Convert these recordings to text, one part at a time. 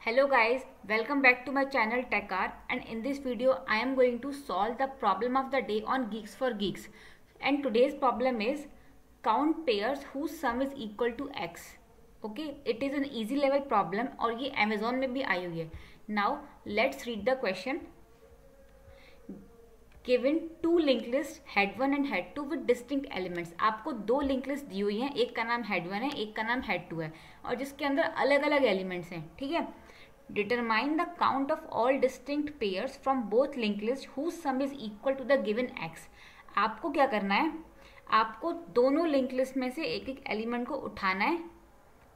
Hello guys, welcome back to my channel TechR, and in this video I am going to solve the problem of the day on Geeks for Geeks. And today's problem is count pairs whose sum is equal to x. Okay, it is an easy level problem और ये Amazon में भी आई हुई है. Now let's read the question. Given two linked list head 1 and head 2 with distinct elements. आपको दो link list दी हुई हैं, एक का नाम head 1 है, एक का नाम head 2 है और जिसके अंदर अलग अलग एलिमेंट्स हैं. ठीक है. Determine the count of all distinct pairs from both linked list whose sum is equal to the given x. आपको क्या करना है, आपको दोनों लिंक लिस्ट में से एक एक एलिमेंट को उठाना है.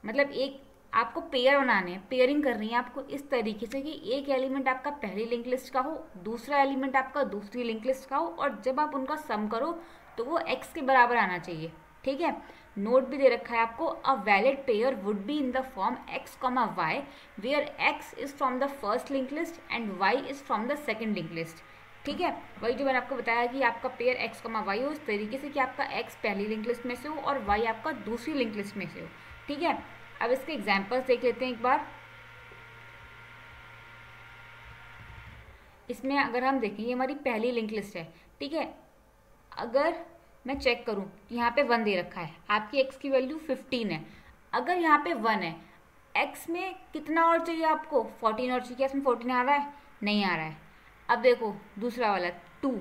मतलब एक आपको पेयर बनाने हैं, पेयरिंग करनी है आपको इस तरीके से कि एक एलिमेंट आपका पहली लिंक लिस्ट का हो, दूसरा एलिमेंट आपका दूसरी लिंक लिस्ट का हो और जब आप उनका सम करो तो वो x के बराबर आना चाहिए. ठीक है. नोट भी दे रखा है आपको. A valid pair would be in the form x, y where x is from the first link list and y is from the second link list. ठीक है. वही जो मैंने आपको बताया कि आपका पेयर x, y हो इस तरीके से कि आपका x पहली लिंक लिस्ट में से हो और y आपका दूसरी लिंक लिस्ट में से हो. ठीक है. अब इसके एग्जाम्पल्स देख लेते हैं एक बार. इसमें अगर हम देखें ये हमारी पहली लिंक लिस्ट है. ठीक है. अगर मैं चेक करूं यहाँ पे 1 दे रखा है, आपकी x की वैल्यू 15 है. अगर यहाँ पे 1 है, x में कितना और चाहिए आपको? 14 और चाहिए. क्या इसमें 14 आ रहा है? नहीं आ रहा है. अब देखो दूसरा वाला 2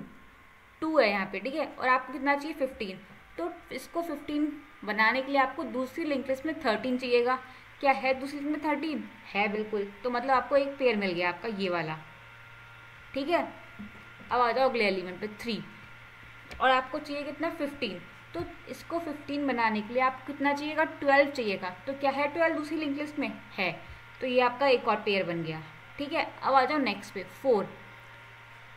है यहाँ पे. ठीक है. और आपको कितना चाहिए? 15. तो इसको 15 बनाने के लिए आपको दूसरी लिंक लिस्ट में 13 चाहिएगा. क्या है दूसरी लिंक में 13? है बिल्कुल. तो मतलब आपको एक पेयर मिल गया आपका ये वाला. ठीक है. अब आ जाओ अगले एलिमेंट पे 3 और आपको चाहिए कितना? 15. तो इसको 15 बनाने के लिए आपको कितना चाहिएगा? 12 चाहिएगा. तो क्या है 12 दूसरी लिंक लिस्ट में? है. तो ये आपका एक और पेयर बन गया. ठीक है. अब आ जाओ नेक्स्ट पे 4.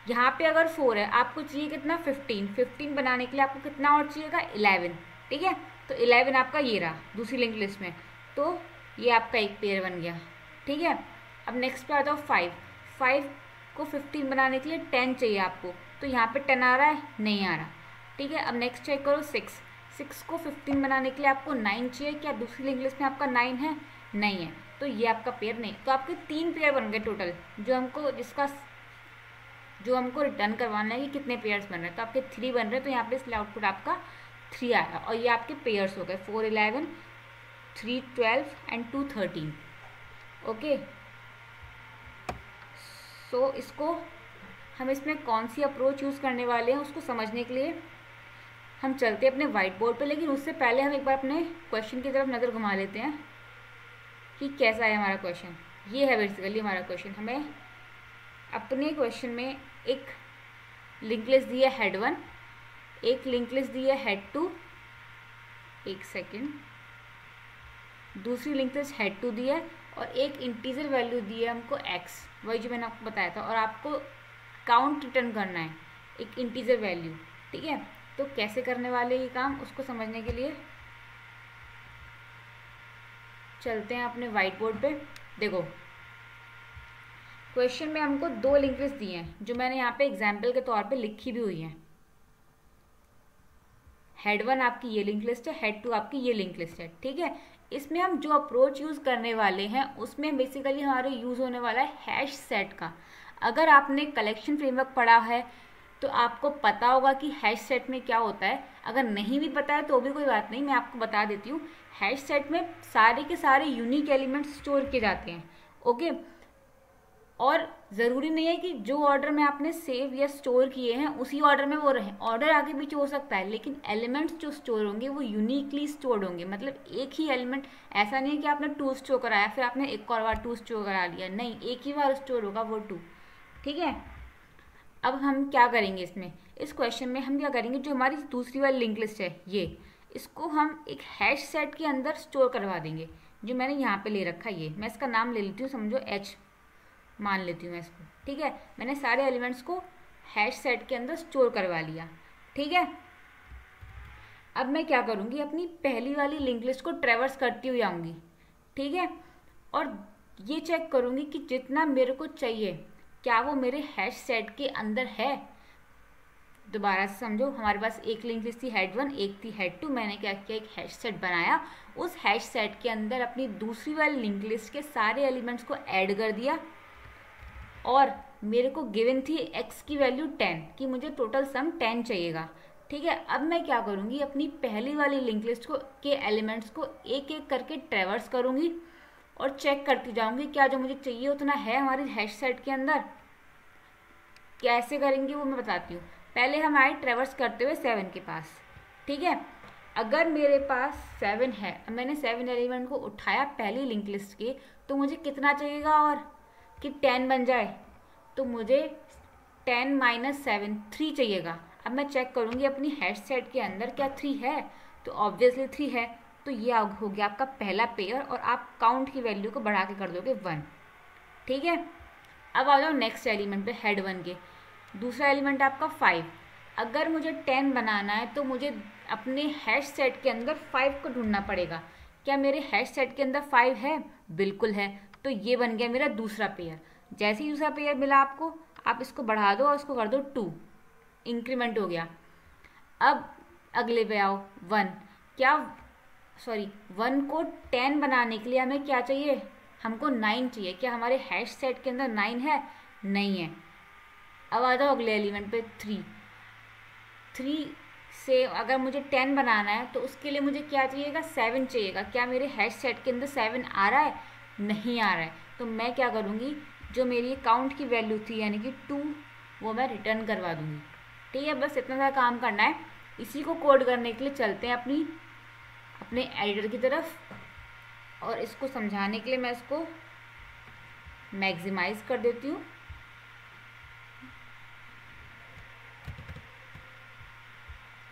यहाँ पे अगर 4 है, आपको चाहिए कितना? 15 बनाने के लिए आपको कितना और चाहिएगा? 11. ठीक है. तो 11 आपका ये रहा दूसरी लिंक लिस्ट में. तो ये आपका एक पेयर बन गया. ठीक है. अब नेक्स्ट पे आ जाओ 5 को 15 बनाने के लिए 10 चाहिए आपको. तो यहाँ पे 10 आ रहा है? नहीं आ रहा. ठीक है. अब नेक्स्ट चेक करो 6 को 15 बनाने के लिए आपको 9 चाहिए. क्या दूसरी लिंक लिस्ट में आपका 9 है? नहीं है. तो ये आपका पेयर नहीं. तो आपके 3 पेयर बन गए टोटल, जो हमको रिटर्न करवाना है कि कितने पेयर्स बन रहे हैं. तो आपके 3 बन रहे हैं. तो यहाँ पे इसलिए आउटपुट आपका 3 आया और ये आपके पेयर्स हो गए 4 11, 3 12 एंड 2 13. ओके. सो इसको हम इसमें कौन सी अप्रोच यूज़ करने वाले हैं उसको समझने के लिए हम चलते हैं अपने वाइट बोर्ड पे. लेकिन उससे पहले हम एक बार अपने क्वेश्चन की तरफ नज़र घुमा लेते हैं कि कैसा है हमारा क्वेश्चन. ये है बेसिकली हमारा क्वेश्चन. हमें अपने क्वेश्चन में एक लिंक लिस्ट दी है हेड 1, एक लिंक लिस्ट दी है हेड 2, एक सेकेंड, दूसरी लिंक लिस्ट हेड 2 दी है और एक इंटीजर वैल्यू दी है हमको x, वही जो मैंने आपको बताया था. और आपको काउंट रिटर्न करना है एक इंटीजर वैल्यू. ठीक है. तो कैसे करने वाले ये काम उसको समझने के लिए चलते हैं अपने वाइट बोर्ड पे. देखो क्वेश्चन में हमको 2 लिंक लिस्ट दी हैं जो मैंने यहाँ पे एग्जाम्पल के तौर पे लिखी भी हुई हैं. हेड 1 आपकी ये लिंक लिस्ट है, हेड 2 आपकी ये लिंक लिस्ट है. ठीक है. इसमें हम जो अप्रोच यूज़ करने वाले हैं उसमें बेसिकली हमारे यूज़ होने वाला है हैश सेट का. अगर आपने कलेक्शन फ्रेमवर्क पढ़ा है तो आपको पता होगा कि हैश सेट में क्या होता है. अगर नहीं भी पता है तो भी कोई बात नहीं, मैं आपको बता देती हूँ. हैश सेट में सारे के सारे यूनिक एलिमेंट्स स्टोर किए जाते हैं. ओके. और ज़रूरी नहीं है कि जो ऑर्डर में आपने सेव या स्टोर किए हैं उसी ऑर्डर में वो रहें. ऑर्डर आगे पीछे हो सकता है लेकिन एलिमेंट्स जो स्टोर होंगे वो यूनिकली स्टोर्ड होंगे. मतलब एक ही एलिमेंट, ऐसा नहीं है कि आपने 2 स्टोर कराया फिर आपने एक और बार 2 स्टोर करा लिया. नहीं, एक ही बार स्टोर होगा वो 2. ठीक है. अब हम क्या करेंगे इस क्वेश्चन में हम क्या करेंगे, जो हमारी दूसरी वाली लिंक लिस्ट है ये, इसको हम एक हैश सेट के अंदर स्टोर करवा देंगे. जो मैंने यहाँ पे ले रखा है ये, मैं इसका नाम ले लेती हूँ, समझो h मान लेती हूँ मैं इसको. ठीक है. मैंने सारे एलिमेंट्स को हैश सेट के अंदर स्टोर करवा लिया. ठीक है. अब मैं क्या करूँगी, अपनी पहली वाली लिंक लिस्ट को ट्रेवर्स करती हुई आऊँगी. ठीक है. और ये चेक करूँगी कि जितना मेरे को चाहिए क्या वो मेरे हैश सेट के अंदर है. दोबारा से समझो, हमारे पास एक लिंक लिस्ट थी हेड 1, एक थी हेड 2। मैंने क्या किया, एक हैश सेट बनाया, उस हैश सेट के अंदर अपनी दूसरी वाली लिंक लिस्ट के सारे एलिमेंट्स को ऐड कर दिया, और मेरे को गिवन थी x की वैल्यू 10, कि मुझे टोटल सम 10 चाहिएगा। ठीक है, अब मैं क्या करूँगी, अपनी पहली वाली लिंक लिस्ट को के एलिमेंट्स को एक एक करके ट्रेवर्स करूँगी और चेक करती जाऊँगी क्या जो मुझे चाहिए उतना है हमारी हैश सेट के अंदर। कैसे करेंगे वो मैं बताती हूँ। पहले हम आए ट्रेवर्स करते हुए 7 के पास। ठीक है, अगर मेरे पास 7 है, अब मैंने 7 एलिमेंट को उठाया पहली लिंक लिस्ट के, तो मुझे कितना चाहिएगा और कि 10 बन जाए, तो मुझे 10 - 7 3 चाहिएगा। अब मैं चेक करूँगी अपनी हैश सेट के अंदर क्या 3 है, तो ऑब्वियसली 3 है, तो ये हो गया आपका पहला पेयर, और आप काउंट की वैल्यू को बढ़ा के कर दोगे 1। ठीक है, अब आ जाओ नेक्स्ट एलिमेंट पे, हेड 1 के। दूसरा एलिमेंट आपका 5। अगर मुझे 10 बनाना है तो मुझे अपने हैश सेट के अंदर 5 को ढूंढना पड़ेगा। क्या मेरे हैश सेट के अंदर 5 है? बिल्कुल है, तो ये बन गया मेरा दूसरा पेयर। जैसे ही दूसरा पेयर मिला आपको, आप इसको बढ़ा दो और इसको कर दो 2, इंक्रीमेंट हो गया। अब अगले पे आओ 1। 1 को 10 बनाने के लिए हमें क्या चाहिए, हमको 9 चाहिए। क्या हमारे हैश सेट के अंदर 9 है? नहीं है। अब आ जाओ अगले एलिमेंट पे 3 से अगर मुझे 10 बनाना है तो उसके लिए मुझे क्या चाहिएगा, 7 चाहिएगा। क्या मेरे हैश सेट के अंदर 7 आ रहा है? नहीं आ रहा है, तो मैं क्या करूँगी, जो मेरी काउंट की वैल्यू थी यानी कि 2, वो मैं रिटर्न करवा दूँगी। ठीक है, बस इतना सा काम करना है। इसी को कोड करने के लिए चलते हैं अपने एडिटर की तरफ, और इसको समझाने के लिए मैं इसको मैक्सिमाइज कर देती हूँ।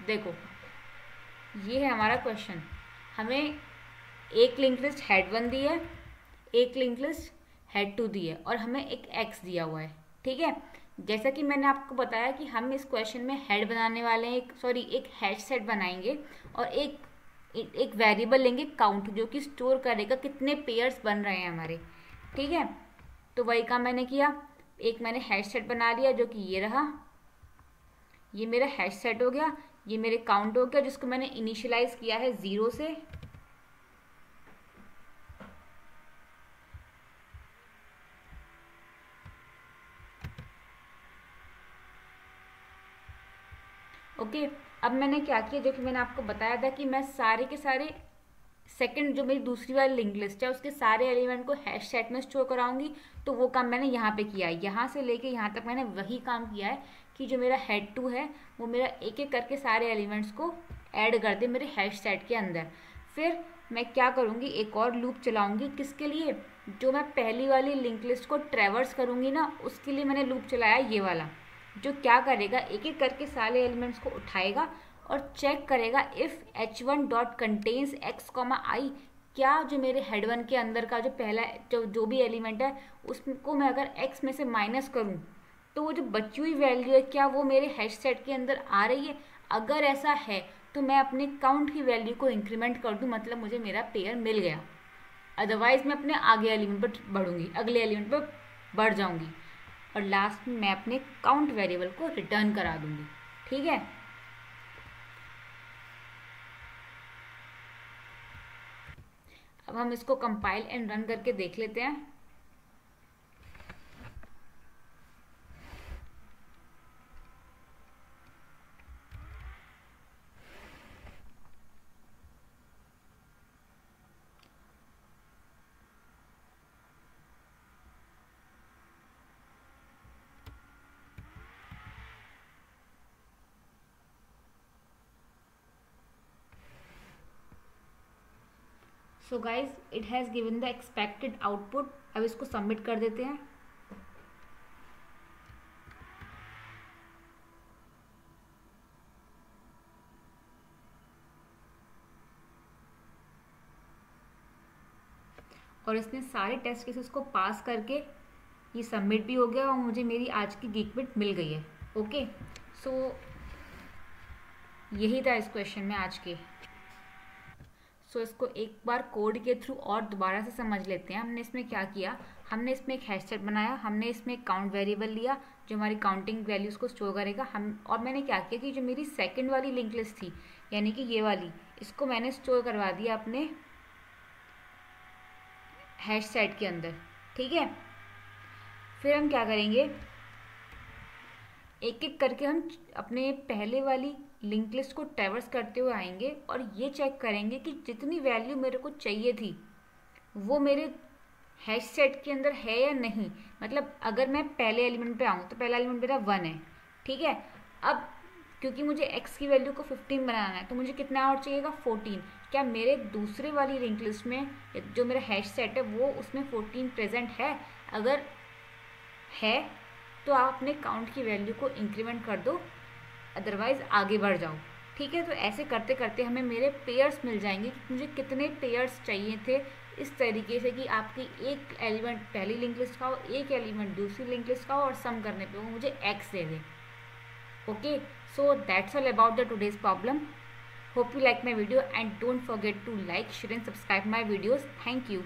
देखो, ये है हमारा क्वेश्चन। हमें एक लिंक लिस्ट हेड 1 दी है, एक लिंक लिस्ट हेड 2 दी है, और हमें एक x दिया हुआ है। ठीक है, जैसा कि मैंने आपको बताया कि हम इस क्वेश्चन में हेड बनाने वाले हैं, एक हैश सेट बनाएंगे, और एक वेरिएबल लेंगे काउंट, जो कि स्टोर करेगा कितने पेयर्स बन रहे हैं हमारे। ठीक है, तो वही काम मैंने किया। एक मैंने हैश सेट बना लिया, जो कि ये रहा, ये मेरा हैश सेट हो गया, ये मेरे काउंट हो गया, जिसको मैंने इनिशियलाइज किया है 0 से। ओके, अब मैंने क्या किया, जो कि मैंने आपको बताया था कि मैं सारे के सारे सेकंड जो मेरी दूसरी वाली लिंक लिस्ट है उसके सारे एलिमेंट को हैश सेट में स्टोर कराऊंगी। तो वो काम मैंने यहाँ पे किया है, यहाँ से लेके यहाँ तक मैंने वही काम किया है कि जो मेरा हेड 2 है वो मेरा एक एक करके सारे एलिमेंट्स को ऐड कर दे मेरे हैश सेट के अंदर। फिर मैं क्या करूँगी, एक और लूप चलाऊँगी। किसके लिए? जो मैं पहली वाली लिंक लिस्ट को ट्रेवर्स करूँगी ना, उसके लिए मैंने लूप चलाया ये वाला, जो क्या करेगा, एक एक करके सारे एलिमेंट्स को उठाएगा और चेक करेगा if h1 dot contains x, i। क्या जो मेरे हेड 1 के अंदर का जो पहला जो भी एलिमेंट है उसको मैं अगर x में से माइनस करूं तो वो जो बची हुई वैल्यू है क्या वो मेरे हैश सेट के अंदर आ रही है? अगर ऐसा है तो मैं अपने काउंट की वैल्यू को इंक्रीमेंट कर दूं, मतलब मुझे मेरा पेयर मिल गया। अदरवाइज मैं अपने आगे एलिमेंट पर बढ़ूंगी, अगले एलिमेंट पर बढ़ जाऊंगी, और लास्ट में मैं अपने काउंट वेरिएबल को रिटर्न करा दूंगी। ठीक है, अब हम इसको कंपाइल एंड रन करके देख लेते हैं। So guys, it has given the expected output. अब इसको सबमिट कर देते हैं। और इसने सारे टेस्ट केसेस को पास करके ये सबमिट भी हो गया और मुझे मेरी आज की गीकबिट मिल गई है। ओके, सो यही था इस क्वेश्चन में आज के। सो इसको एक बार कोड के थ्रू और दोबारा से समझ लेते हैं। हमने इसमें क्या किया, हमने इसमें एक हैश सेट बनाया, हमने इसमें एक काउंट वेरिएबल लिया जो हमारी काउंटिंग वैल्यूज को स्टोर करेगा। और मैंने क्या किया कि जो मेरी सेकंड वाली लिंक लिस्ट थी, यानी कि ये वाली, इसको मैंने स्टोर करवा दिया अपने हैश सेट के अंदर। ठीक है, फिर हम क्या करेंगे, एक एक करके हम अपने पहले वाली लिंक लिस्ट को ट्रैवर्स करते हुए आएंगे और ये चेक करेंगे कि जितनी वैल्यू मेरे को चाहिए थी वो मेरे हैश सेट के अंदर है या नहीं। मतलब अगर मैं पहले एलिमेंट पे आऊँ तो पहला एलिमेंट मेरा 1 है। ठीक है, अब क्योंकि मुझे x की वैल्यू को 15 बनाना है तो मुझे कितना और चाहिएगा, 14। क्या मेरे दूसरे वाली लिंक लिस्ट में जो मेरा हैश सेट है वो उसमें 14 प्रेजेंट है? अगर है तो आप अपने काउंट की वैल्यू को इंक्रीमेंट कर दो, अदरवाइज आगे बढ़ जाओ। ठीक है, तो ऐसे करते करते हमें मेरे पेयर्स मिल जाएंगे कि मुझे कितने पेयर्स चाहिए थे, इस तरीके से कि आपकी एक एलिमेंट पहली लिंक लिस्ट का हो, एक एलिमेंट दूसरी लिंक लिस्ट का हो और सम करने पे वो मुझे x they they. Okay, so that's all about the today's problem. Hope you like my video and don't forget to like, share and subscribe my videos. Thank you.